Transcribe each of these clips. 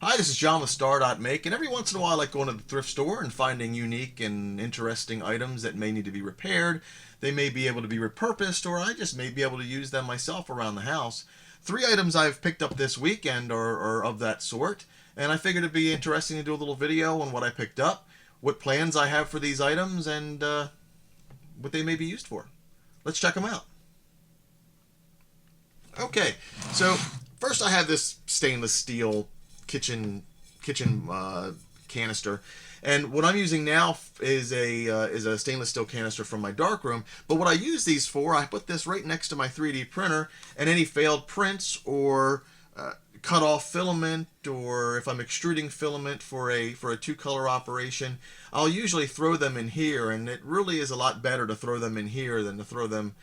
Hi, this is John with Star.make, and every once in a while I like going to the thrift store and finding unique and interesting items that may need to be repaired. They may be able to be repurposed, or I just may be able to use them myself around the house. Three items I've picked up this weekend are of that sort, and I figured it'd be interesting to do a little video on what I picked up, what plans I have for these items, and what they may be used for. Let's check them out. Okay, so first I have this stainless steel kitchen canister, and what I'm using now is a stainless steel canister from my darkroom. But what I use these for, I put this right next to my 3D printer, and any failed prints or cut off filament, or if I'm extruding filament for a two-color operation, I'll usually throw them in here. And it really is a lot better to throw them in here than to throw them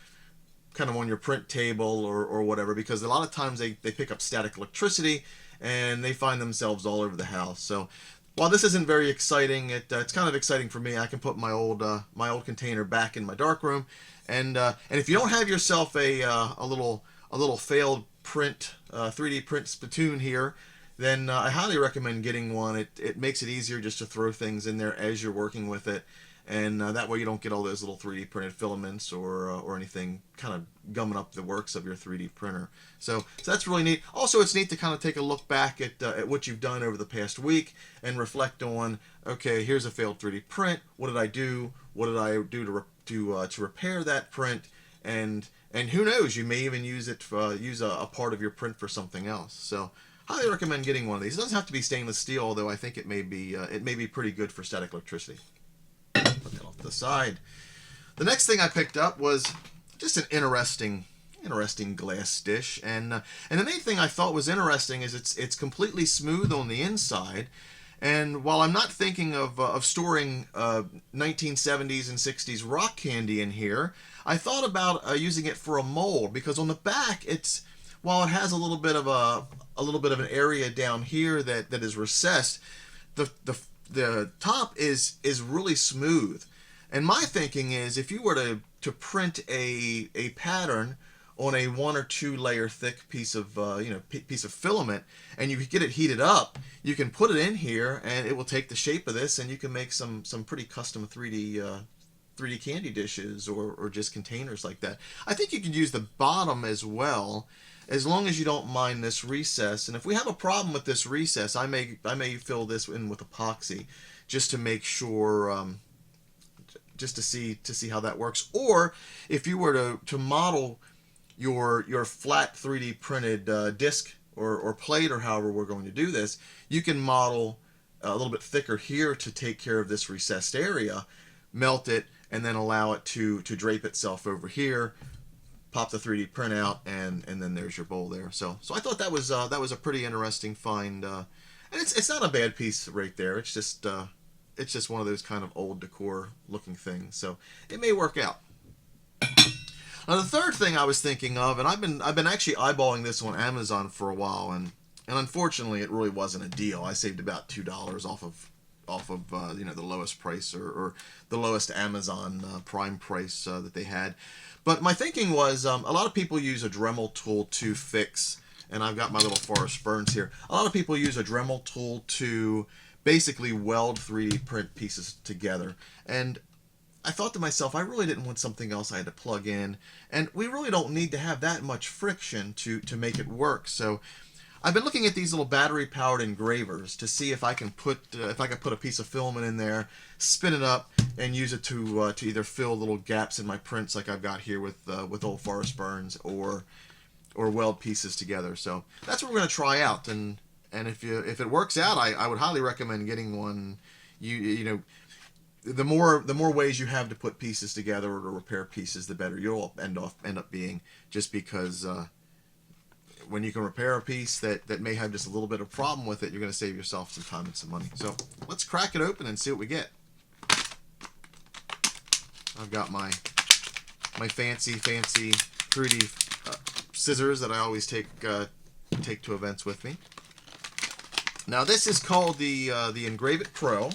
kind of on your print table or whatever, because a lot of times they pick up static electricity and they find themselves all over the house. So while this isn't very exciting, it's kind of exciting for me. I can put my old container back in my darkroom, and if you don't have yourself a little failed print 3D print spittoon here, then I highly recommend getting one. It makes it easier just to throw things in there as you're working with it, and that way you don't get all those little 3D printed filaments or anything kind of gumming up the works of your 3D printer. So that's really neat. Also, it's neat to kind of take a look back at what you've done over the past week and reflect on, okay, here's a failed 3D print. What did I do? What did I do to repair that print? And who knows, you may even use it use a part of your print for something else. So highly recommend getting one of these. It doesn't have to be stainless steel, although I think it may be pretty good for static electricity. Put that off to the side. The next thing I picked up was just an interesting glass dish, and the main thing I thought was interesting is it's completely smooth on the inside. And while I'm not thinking of storing 1970s and 60s rock candy in here, I thought about using it for a mold, because on the back, while it has a little bit of an area down here that is recessed, the top is really smooth. And my thinking is, if you were to print a pattern on a 1 or 2 layer thick piece of piece of filament, and you get it heated up, you can put it in here and it will take the shape of this, and you can make some pretty custom 3D candy dishes or just containers like that. I think you can use the bottom as well, as long as you don't mind this recess. And if we have a problem with this recess, I may fill this in with epoxy just to make sure, just to see how that works. Or if you were to model your flat 3D printed disc or plate, or however we're going to do this, you can model a little bit thicker here to take care of this recessed area, melt it, and then allow it to drape itself over here. Pop the 3D print out, and then there's your bowl there. So I thought that was a pretty interesting find, and it's not a bad piece right there. It's just one of those kind of old decor looking things. So it may work out. Now the third thing I was thinking of, and I've been actually eyeballing this on Amazon for a while, and unfortunately it really wasn't a deal. I saved about $2 off of the lowest price or the lowest Amazon Prime price that they had. But my thinking was, a lot of people use a Dremel tool to fix, and I've got my little Forest Burns here. A lot of people use a Dremel tool to basically weld 3D print pieces together. And I thought to myself, I really didn't want something else I had to plug in, and we really don't need to have that much friction to make it work. So I've been looking at these little battery-powered engravers to see if I can put a piece of filament in there, spin it up, and use it to either fill little gaps in my prints like I've got here with old Forest Burns, or weld pieces together. So that's what we're going to try out, and if it works out, I would highly recommend getting one. You know, the more ways you have to put pieces together or to repair pieces, the better you'll end up being, just because when you can repair a piece that may have just a little bit of problem with it, you're going to save yourself some time and some money. So let's crack it open and see what we get. I've got my fancy 3D scissors that I always take to events with me. Now this is called the Engraver Pro,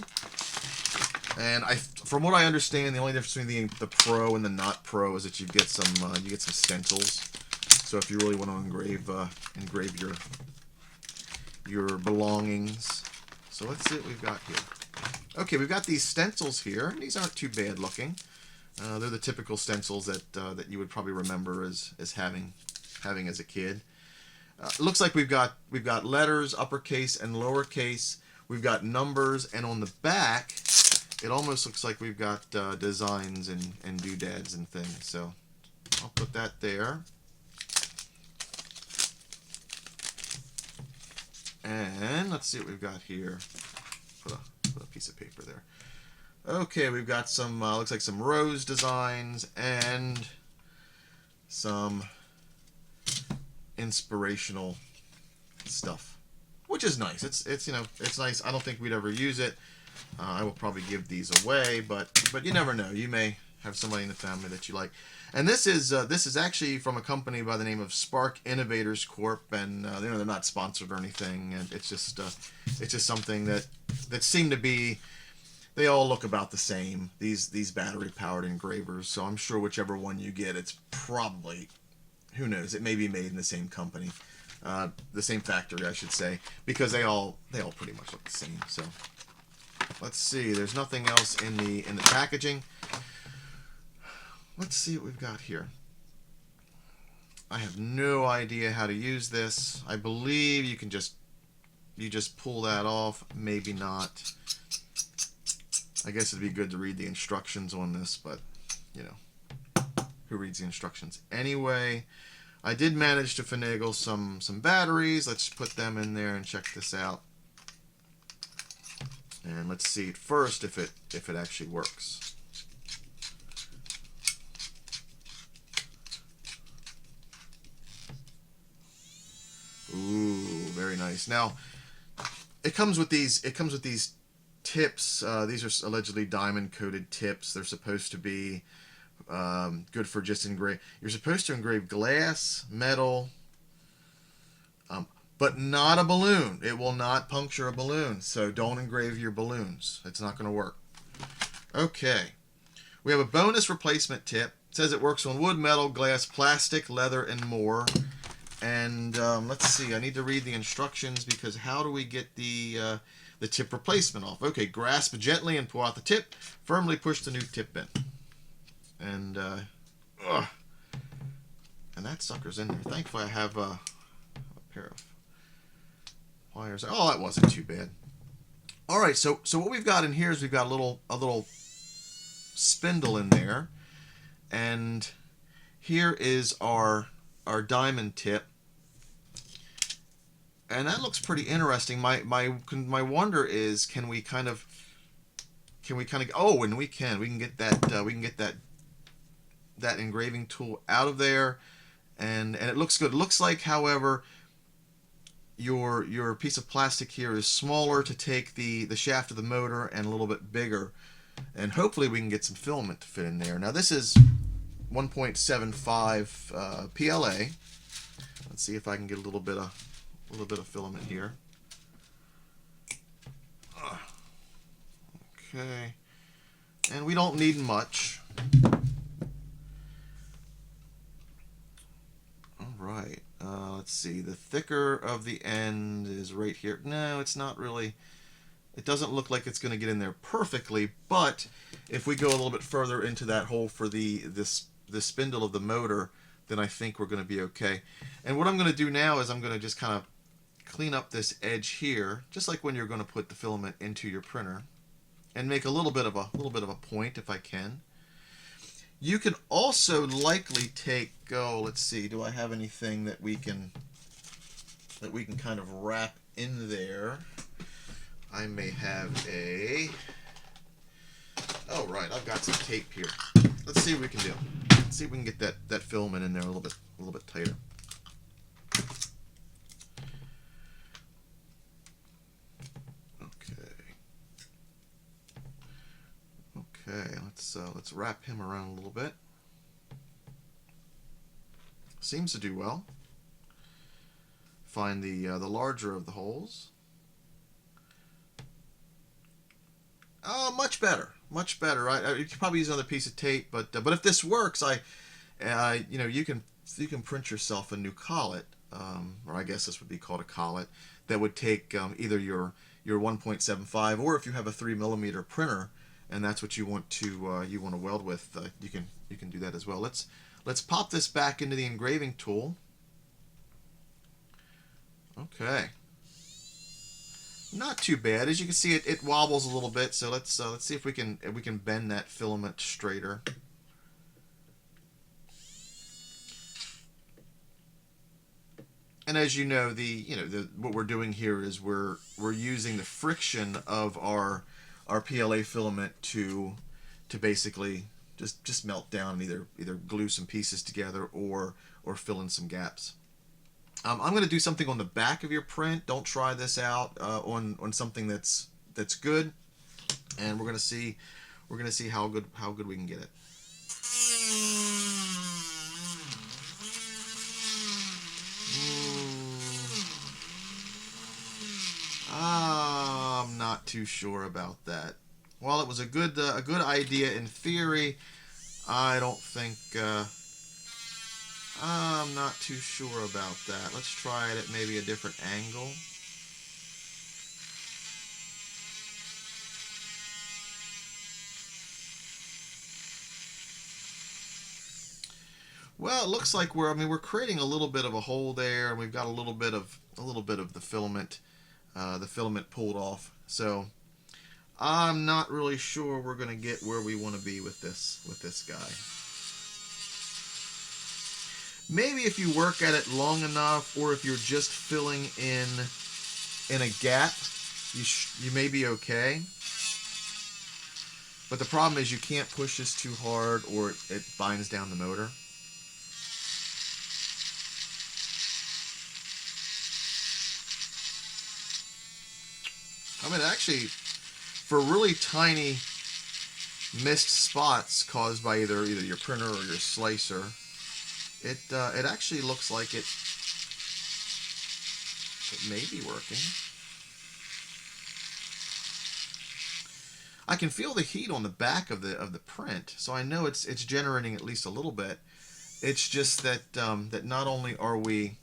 and from what I understand, the only difference between the Pro and the not Pro is that you get some stencils. So if you really want to engrave your belongings. So let's see what we've got here. Okay, we've got these stencils here. These aren't too bad looking. They're the typical stencils that you would probably remember as having as a kid. It looks like we've got letters, uppercase and lowercase. We've got numbers, and on the back, it almost looks like we've got designs and doodads and things. So I'll put that there. And let's see what we've got here. Put a piece of paper there. Okay, we've got some, looks like some rose designs and some inspirational stuff, which is nice. It's you know, it's nice. I don't think we'd ever use it. I will probably give these away, but you never know. You may have somebody in the family that you like. And this is actually from a company by the name of Spark Innovators Corp. And you know, they're not sponsored or anything. And it's just something that seemed to be. They all look about the same. These battery powered engravers. So I'm sure whichever one you get, it's probably, who knows? It may be made in the same company, the same factory, I should say, because they all pretty much look the same. So let's see. There's nothing else in the packaging. Let's see what we've got here. I have no idea how to use this. I believe you just pull that off. Maybe not. I guess it'd be good to read the instructions on this, but you know, who reads the instructions anyway? I did manage to finagle some batteries. Let's put them in there and check this out. And let's see first if it actually works. Ooh, very nice. Now, it comes with these tips. These are allegedly diamond-coated tips. They're supposed to be good for just engrave. You're supposed to engrave glass, metal, but not a balloon. It will not puncture a balloon. So don't engrave your balloons. It's not going to work. Okay. We have a bonus replacement tip. It says it works on wood, metal, glass, plastic, leather, and more. And let's see. I need to read the instructions because how do we get the tip replacement off? Okay, grasp gently and pull out the tip. Firmly push the new tip in. And that sucker's in there. Thankfully, I have a pair of pliers. Oh, that wasn't too bad. All right, so what we've got in here is we've got a little spindle in there, and here is our diamond tip. And that looks pretty interesting. My wonder is, can we kind of oh, and we can get that engraving tool out of there, and it looks good. It looks like, however, your piece of plastic here is smaller to take the shaft of the motor and a little bit bigger, and hopefully we can get some filament to fit in there. Now this is 1.75 PLA. Let's see if I can get a little bit of filament here. Okay, and we don't need much. All right, let's see. The thicker of the end is right here. No, it's not really. It doesn't look like it's going to get in there perfectly, but if we go a little bit further into that hole for the spindle of the motor, then I think we're going to be okay. And what I'm going to do now is I'm going to just kind of clean up this edge here, just like when you're going to put the filament into your printer, and make a little bit of a point if I can. You can also likely take, let's see, do I have anything that we can kind of wrap in there? I may have oh right, I've got some tape here. Let's see what we can do. Let's see if we can get that filament in there a little bit tighter. Okay, let's wrap him around a little bit. Seems to do well. Find the larger of the holes. Oh, much better, much better. You could probably use another piece of tape, but if this works, you know, you can print yourself a new collet, or I guess this would be called a collet. that would take either your 1.75, or if you have a 3 millimeter printer and that's what you want to weld with, you can do that as well. Let's pop this back into the engraving tool. Okay, not too bad. As you can see, it wobbles a little bit. So let's see if we can bend that filament straighter. And as you know, what we're doing here is we're using the friction of our PLA filament to basically just melt down and either glue some pieces together or fill in some gaps. I'm going to do something on the back of your print. Don't try this out on something that's good, and we're going to see how good we can get it. I'm not too sure about that. While it was a good idea in theory, I don't think I'm not too sure about that. Let's try it at maybe a different angle. Well, it looks like we're creating a little bit of a hole there, and we've got a little bit of the filament pulled off. So I'm not really sure we're going to get where we want to be with this guy. Maybe if you work at it long enough, or if you're just filling in a gap, you may be okay. But the problem is you can't push this too hard, or it binds down the motor. I mean, actually, for really tiny missed spots caused by either your printer or your slicer, it actually looks like it may be working. I can feel the heat on the back of the print, so I know it's generating at least a little bit. It's just that that not only are we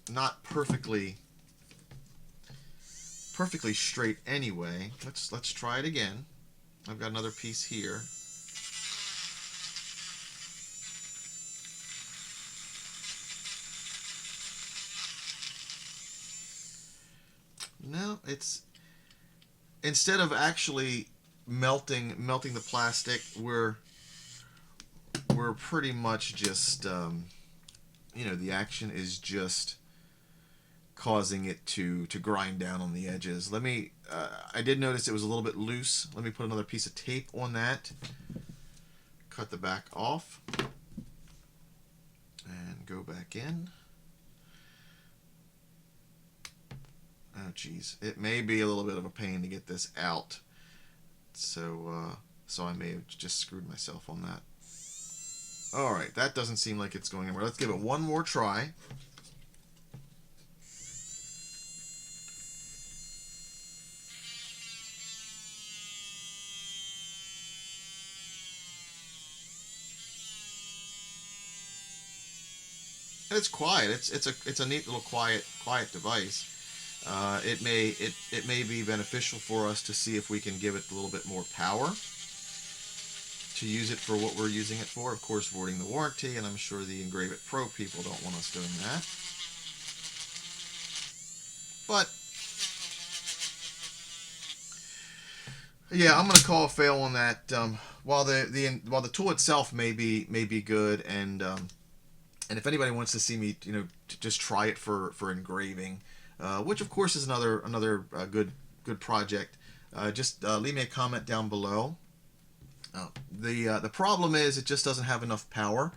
not perfectly straight anyway. Let's try it again. I've got another piece here. No, it's instead of actually melting the plastic, we're pretty much just the action is just causing it to grind down on the edges. Let me I did notice it was a little bit loose. Let me put another piece of tape on that, cut the back off, and go back in. Oh geez, it may be a little bit of a pain to get this out, so I may have just screwed myself on that. Alright, that doesn't seem like it's going anywhere. Let's give it one more try. And it's quiet. It's a neat little quiet device. It may be beneficial for us to see if we can give it a little bit more power to use it for what we're using it for. Of course, voiding the warranty, and I'm sure the Engraver Pro people don't want us doing that. But yeah, I'm going to call a fail on that. While the tool itself may be good, and if anybody wants to see me, to just try it for engraving, which of course is another good project, just leave me a comment down below. The problem is it just doesn't have enough power.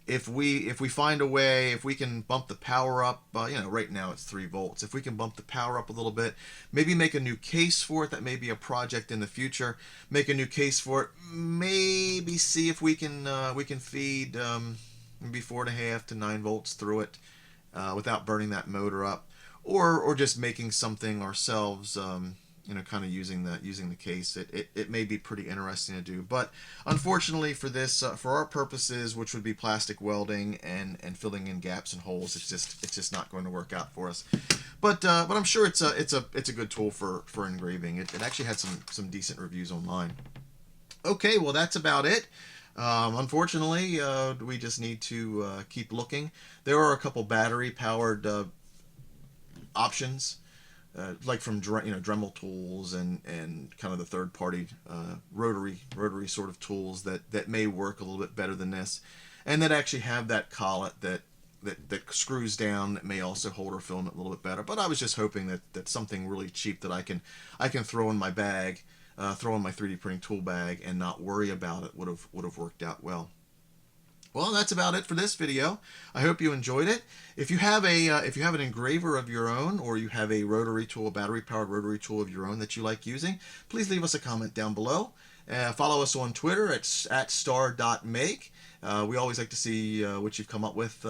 If we find a way, if we can bump the power up, right now it's 3 volts. If we can bump the power up a little bit, maybe make a new case for it. That may be a project in the future. Make a new case for it. Maybe see if we can feed maybe 4.5 to 9 volts through it without burning that motor up, or just making something ourselves. kind of using the case, it may be pretty interesting to do. But unfortunately for this, for our purposes, which would be plastic welding and filling in gaps and holes, it's just not going to work out for us. But I'm sure it's a good tool for engraving. It actually had some decent reviews online. Okay, well that's about it. Unfortunately, we just need to keep looking. There are a couple battery powered options, like from Dremel tools and kind of the third party rotary sort of tools that may work a little bit better than this, and that actually have that collet that screws down, that may also hold our filament a little bit better. But I was just hoping that something really cheap that I can throw in my bag, throw in my 3D printing tool bag, and not worry about it would have worked out well. Well, that's about it for this video. I hope you enjoyed it. If you have an engraver of your own, or you have a rotary tool, a battery-powered rotary tool of your own that you like using, please leave us a comment down below. Follow us on Twitter at @star.make. We always like to see what you've come up with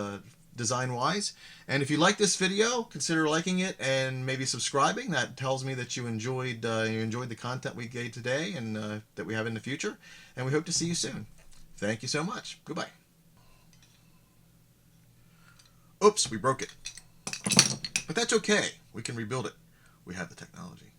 design-wise. And if you like this video, consider liking it and maybe subscribing. That tells me that you enjoyed the content we gave today and that we have in the future. And we hope to see you soon. Thank you so much. Goodbye. Oops, we broke it. But that's okay. We can rebuild it. We have the technology.